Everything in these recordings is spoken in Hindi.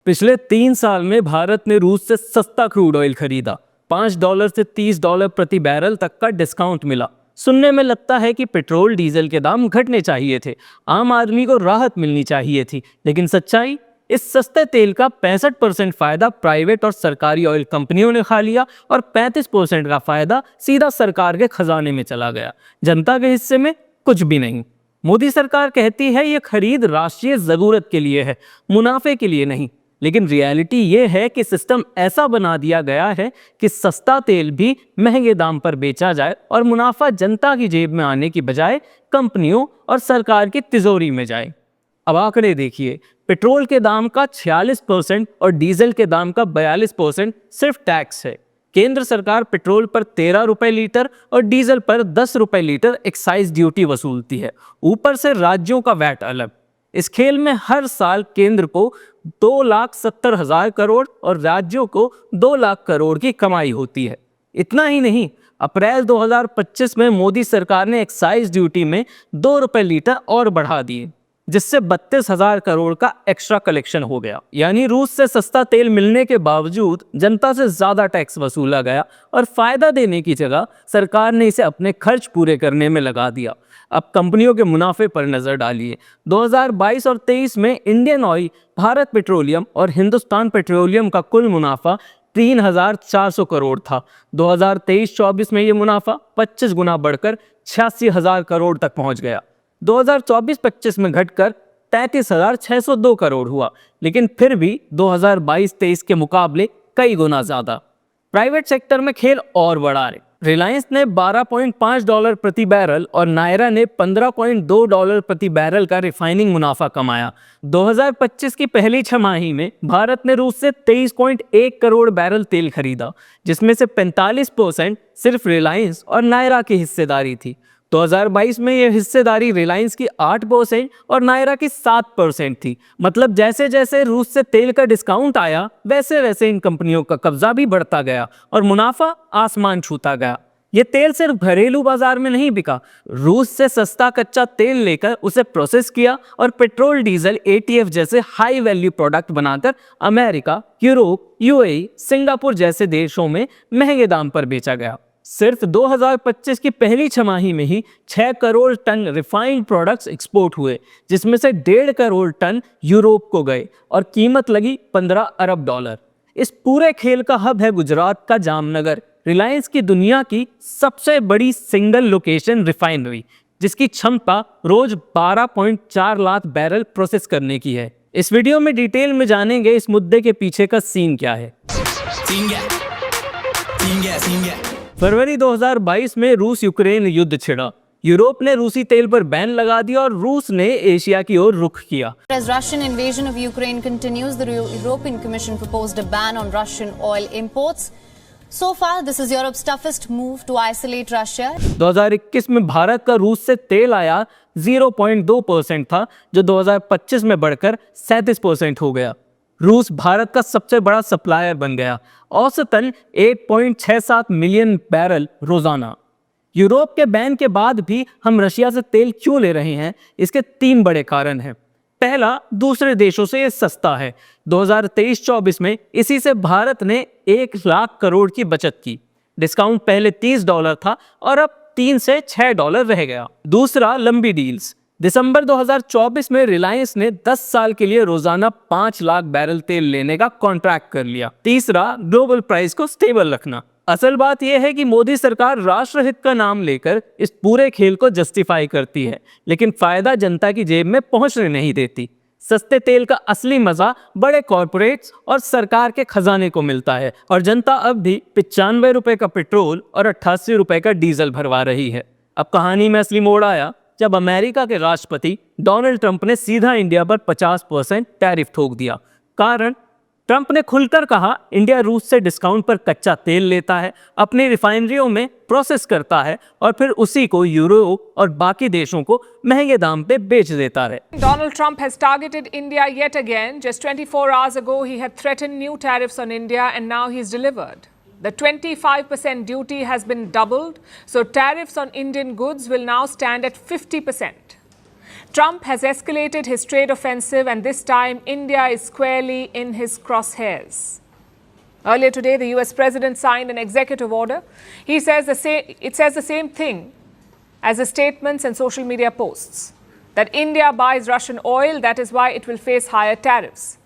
पिछले 3 साल में भारत ने रूस से सस्ता क्रूड ऑयल खरीदा। $5 से $30 प्रति बैरल तक का डिस्काउंट मिला। सुनने में लगता है कि पेट्रोल डीजल के दाम घटने चाहिए थे, आम आदमी को राहत मिलनी चाहिए थी, लेकिन सच्चाई, इस सस्ते तेल का 65% फायदा प्राइवेट और सरकारी ऑयल कंपनियों ने खा लिया और 35% का फायदा सीधा सरकार के खजाने में चला गया। जनता के हिस्से में कुछ भी नहीं। मोदी सरकार कहती है ये खरीद राष्ट्रीय जरूरत के लिए है, मुनाफे के लिए नहीं। लेकिन रियलिटी ये है कि सिस्टम ऐसा बना दिया गया है कि सस्ता तेल भी महंगे दाम पर बेचा जाए और मुनाफा जनता की जेब में आने की बजाय कंपनियों और सरकार की तिजोरी में जाए। अब आंकड़े देखिए, पेट्रोल के दाम का 46% और डीजल के दाम का 42% सिर्फ टैक्स है। केंद्र सरकार पेट्रोल पर 13 रुपए लीटर और डीजल पर 10 रुपए लीटर एक्साइज ड्यूटी वसूलती है। ऊपर से राज्यों का वैट अलग। इस खेल में हर साल केंद्र को 2,70,000 करोड़ और राज्यों को 2 लाख करोड़ की कमाई होती है। इतना ही नहीं, अप्रैल 2025 में मोदी सरकार ने एक्साइज ड्यूटी में 2 रुपए लीटर और बढ़ा दिए, जिससे 32,000 करोड़ का एक्स्ट्रा कलेक्शन हो गया। यानी रूस से सस्ता तेल मिलने के बावजूद जनता से ज्यादा टैक्स वसूला गया और फायदा देने की जगह सरकार ने इसे अपने खर्च पूरे करने में लगा दिया। अब कंपनियों के मुनाफे पर नजर डालिए। 2022 और 23 में इंडियन ऑयल, भारत पेट्रोलियम और हिंदुस्तान पेट्रोलियम का कुल मुनाफा 3,400 करोड़ था। 2023-24 में ये मुनाफा 25 गुना बढ़कर 86,000 करोड़ तक पहुंच गया। 2024-25 में घटकर 33,602 करोड़ हुआ, लेकिन फिर भी 2022-23 के मुकाबले कई गुना ज्यादा। प्राइवेट सेक्टर में खेल और बड़ा है। रिलायंस ने $12.5 प्रति बैरल और नायरा ने $15.2 प्रति बैरल का रिफाइनिंग मुनाफा कमाया। 2025 की पहली छमाही में भारत ने रूस से 23.1 करोड़ बैरल तेल खरीदा, जिसमें से 45% सिर्फ रिलायंस और नायरा की हिस्सेदारी थी। 2022 में यह हिस्सेदारी रिलायंस की 8% और नायरा की 7% थी। मतलब जैसे जैसे रूस से तेल का डिस्काउंट आया, वैसे वैसे इन कंपनियों का कब्जा भी बढ़ता गया और मुनाफा आसमान छूता गया। ये तेल सिर्फ घरेलू बाजार में नहीं बिका, रूस से सस्ता कच्चा तेल लेकर उसे प्रोसेस किया और पेट्रोल, डीजल, एटीएफ जैसे हाई वैल्यू प्रोडक्ट बनाकर अमेरिका, यूरोप, यूएई, सिंगापुर जैसे देशों में महंगे दाम पर बेचा गया। सिर्फ 2025 की पहली छमाही में ही 6 crore tonne refined products export हुए, जिसमें से 1.5 करोड़ टन यूरोप को गए और कीमत लगी $15 अरब। इस पूरे खेल का हब है गुजरात का जामनगर, रिलायंस की दुनिया की सबसे बड़ी सिंगल लोकेशन रिफाइनरी, जिसकी क्षमता रोज 12.4 लाख बैरल प्रोसेस करने की है। इस वीडियो में डिटेल में जानेंगे इस मुद्दे के पीछे का सीन क्या है। फरवरी 2022 में रूस यूक्रेन युद्ध छिड़ा। यूरोप ने रूसी तेल पर बैन लगा दिया और रूस ने एशिया की ओर रुख किया। As Russian invasion of Ukraine continues, the European Commission proposed a ban on Russian oil imports. So far, this is Europe's toughest move to isolate Russia. 2021 में भारत का रूस से तेल आया 0.2% था, जो 2025 में बढ़कर 37% हो गया। रूस भारत का सबसे बड़ा सप्लायर बन गया, औसतन 8.67 मिलियन बैरल रोजाना। यूरोप के बैन के बाद भी हम रशिया से तेल क्यों ले रहे हैं? इसके 3 बड़े कारण हैं। पहला, दूसरे देशों से ये सस्ता है। 2023-24 में इसी से भारत ने 1 लाख करोड़ की बचत की। डिस्काउंट पहले $30 था और अब $3 से $6 रह गया। दूसरा, लंबी डील्स। दिसंबर 2024 में रिलायंस ने 10 साल के लिए रोजाना 5 लाख बैरल तेल लेने का कॉन्ट्रैक्ट कर लिया। तीसरा, ग्लोबल प्राइस को स्टेबल रखना। असल बात यह है कि मोदी सरकार राष्ट्रहित का नाम लेकर इस पूरे खेल को जस्टिफाई करती है, लेकिन फायदा जनता की जेब में पहुंचने नहीं देती। सस्ते तेल का असली मजा बड़े कॉर्पोरेट्स और सरकार के खजाने को मिलता है और जनता अब भी 95 रुपए का पेट्रोल और 88 रुपए का डीजल भरवा रही है। अब कहानी में असली मोड़ आया जब अमेरिका के राष्ट्रपति डोनाल्ड ट्रंप ने सीधा इंडिया पर 50% टैरिफ थोक दिया। कारण, ट्रंप ने खुलकर कहा इंडिया रूस से डिस्काउंट पर कच्चा तेल लेता है, अपनी रिफाइनरियों में प्रोसेस करता है और फिर उसी को यूरोप और बाकी देशों को महंगे दाम पे बेच देता है। Donald Trump has targeted India yet again. Just 24 hours ago, he had threatened new tariffs on India, and now he's delivered. The 25% duty has been doubled, so tariffs on Indian goods will now stand at 50%. Trump has escalated his trade offensive, and this time India is squarely in his crosshairs. Earlier today, the US president signed an executive order. It says the same thing as the statements and social media posts, that India buys Russian oil, that is why it will face higher tariffs.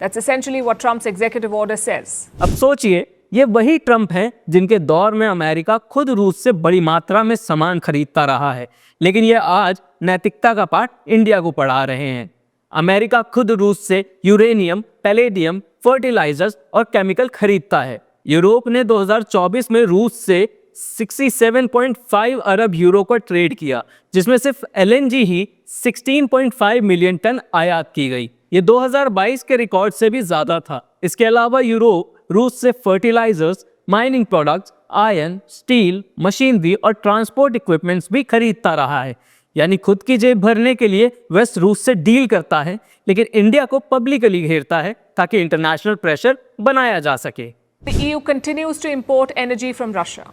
That's essentially what Trump's executive order says. अब सोचिए, ये वही ट्रंप हैं जिनके दौर में अमेरिका खुद रूस से बड़ी मात्रा में सामान खरीदता रहा है, लेकिन ये आज नैतिकता का पाठ इंडिया को पढ़ा रहे हैं। अमेरिका खुद रूस से यूरेनियम, पैलेडियम, फर्टिलाइजर्स और केमिकल खरीदता है। यूरोप ने 2024 में रूस से 67.5 अरब यूरो का ट्रेड किया, जिसमें सिर्फ एलएनजी ही 16.5 मिलियन टन आयात की गई। ये 2022 के रिकॉर्ड से भी ज्यादा था। इसके अलावा यूरोप रूस से fertilisers, mining products, iron, steel, machinery और ट्रांसपोर्ट इक्विपमेंट्स भी खरीदता रहा है। यानी खुद की जेब भरने के लिए वेस्ट रूस से डील करता है, लेकिन इंडिया को पब्लिकली घेरता है ताकि इंटरनेशनल प्रेशर बनाया जा सके। The EU continues to import energy from Russia.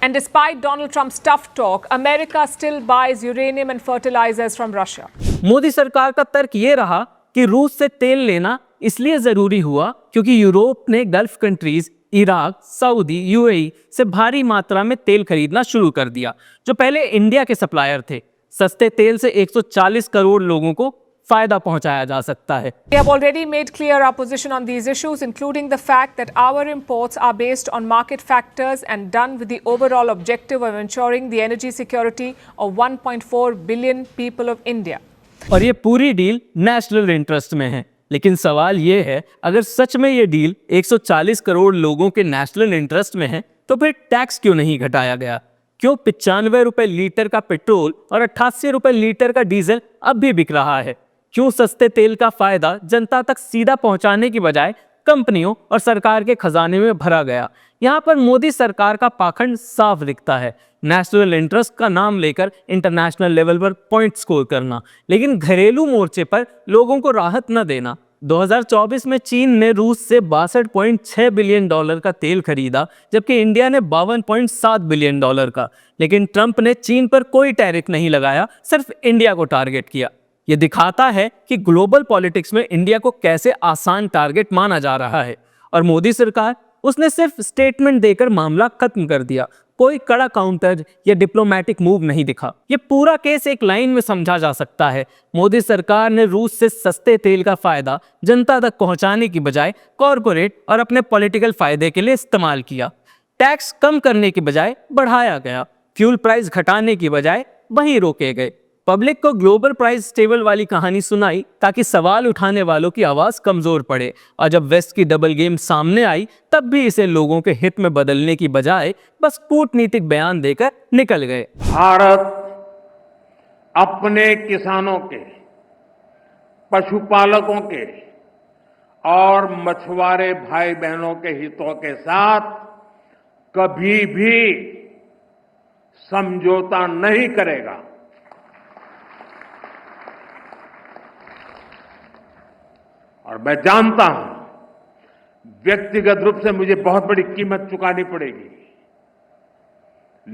And despite Donald Trump's tough talk, America still buys uranium and fertilizers from Russia. Modi सरकार का तर्क ये रहा कि रूस से तेल लेना इसलिए जरूरी हुआ क्योंकि यूरोप ने gulf countries, Iraq, Saudi, UAE से भारी मात्रा में तेल खरीदना शुरू कर दिया, जो पहले इंडिया के सप्लायर थे। सस्ते तेल से 140 करोड़ लोगों को फायदा पहुंचाया जा सकता है। We have already made clear our position on these issues, including the fact that our imports are based on market factors and done with the overall objective of ensuring the energy security of 1.4 billion people of India. और ये पूरी डील नेशनल इंटरेस्ट में है। लेकिन सवाल ये है, अगर सच में ये डील 140 करोड़ लोगों के नेशनल इंटरेस्ट में है, तो फिर टैक्स क्यों नहीं घटाया गया? क्यों 95 रुपए लीटर का पेट्रोल और 88 रुपए लीटर का डीजल अब भी बिक रहा है? क्यों सस्ते तेल का फायदा जनता तक सीधा पहुंचाने की बजाय कंपनियों और सरकार के खजाने में भरा गया? यहाँ पर मोदी सरकार का पाखंड साफ दिखता है। नेशनल इंटरेस्ट का नाम लेकर इंटरनेशनल लेवल पर पॉइंट स्कोर करना, लेकिन घरेलू मोर्चे पर लोगों को राहत न देना। 2024 में चीन ने रूस से 62.6 बिलियन डॉलर का तेल खरीदा, जबकि इंडिया ने 52.7 बिलियन डॉलर का। लेकिन ट्रंप ने चीन पर कोई टैरिफ नहीं लगाया, सिर्फ इंडिया को टारगेट किया। ये दिखाता है कि ग्लोबल पॉलिटिक्स में इंडिया को कैसे आसान टारगेट माना जा रहा है। और मोदी सरकार, उसने सिर्फ स्टेटमेंट देकर मामला खत्म कर दिया। कोई कड़ा काउंटर या डिप्लोमेटिक मूव नहीं दिखा। ये पूरा केस एक लाइन में समझा जा सकता है। मोदी सरकार ने रूस से सस्ते तेल का फायदा जनता तक पहुंचाने की बजाय कॉरपोरेट और अपने पॉलिटिकल फायदे के लिए इस्तेमाल किया। टैक्स कम करने की बजाय बढ़ाया गया, फ्यूल प्राइस घटाने की बजाय वहीं रोके गए। पब्लिक को ग्लोबल प्राइस स्टेबल वाली कहानी सुनाई ताकि सवाल उठाने वालों की आवाज कमजोर पड़े, और जब वेस्ट की डबल गेम सामने आई तब भी इसे लोगों के हित में बदलने की बजाय बस कूटनीतिक बयान देकर निकल गए। भारत अपने किसानों के, पशुपालकों के और मछुआरे भाई बहनों के हितों के साथ कभी भी समझौता नहीं करेगा। और मैं जानता हूं व्यक्तिगत रूप से मुझे बहुत बड़ी कीमत चुकानी पड़ेगी,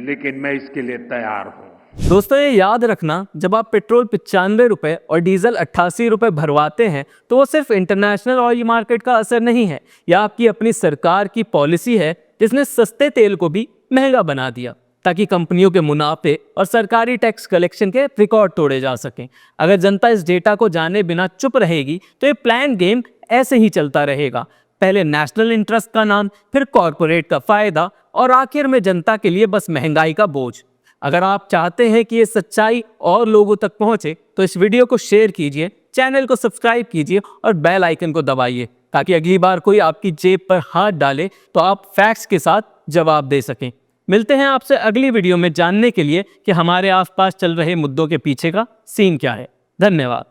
लेकिन मैं इसके लिए तैयार हूं। दोस्तों, ये याद रखना, जब आप पेट्रोल 95 रुपए और डीजल 88 रुपए भरवाते हैं तो वो सिर्फ इंटरनेशनल ऑयल मार्केट का असर नहीं है, या आपकी अपनी सरकार की पॉलिसी है जिसने सस्ते तेल को भी महंगा बना दिया ताकि कंपनियों के मुनाफे और सरकारी टैक्स कलेक्शन के रिकॉर्ड तोड़े जा सकें। अगर जनता इस डेटा को जाने बिना चुप रहेगी तो ये प्लान गेम ऐसे ही चलता रहेगा। पहले नेशनल इंटरेस्ट का नाम, फिर कॉरपोरेट का फायदा, और आखिर में जनता के लिए बस महंगाई का बोझ। अगर आप चाहते हैं कि ये सच्चाई और लोगों तक पहुंचे तो इस वीडियो को शेयर कीजिए, चैनल को सब्सक्राइब कीजिए और बेल आइकन को दबाइए, ताकि अगली बार कोई आपकी जेब पर हाथ डाले तो आप फैक्ट्स के साथ जवाब दे सकें। मिलते हैं आपसे अगली वीडियो में जानने के लिए कि हमारे आसपास चल रहे मुद्दों के पीछे का सीन क्या है। धन्यवाद।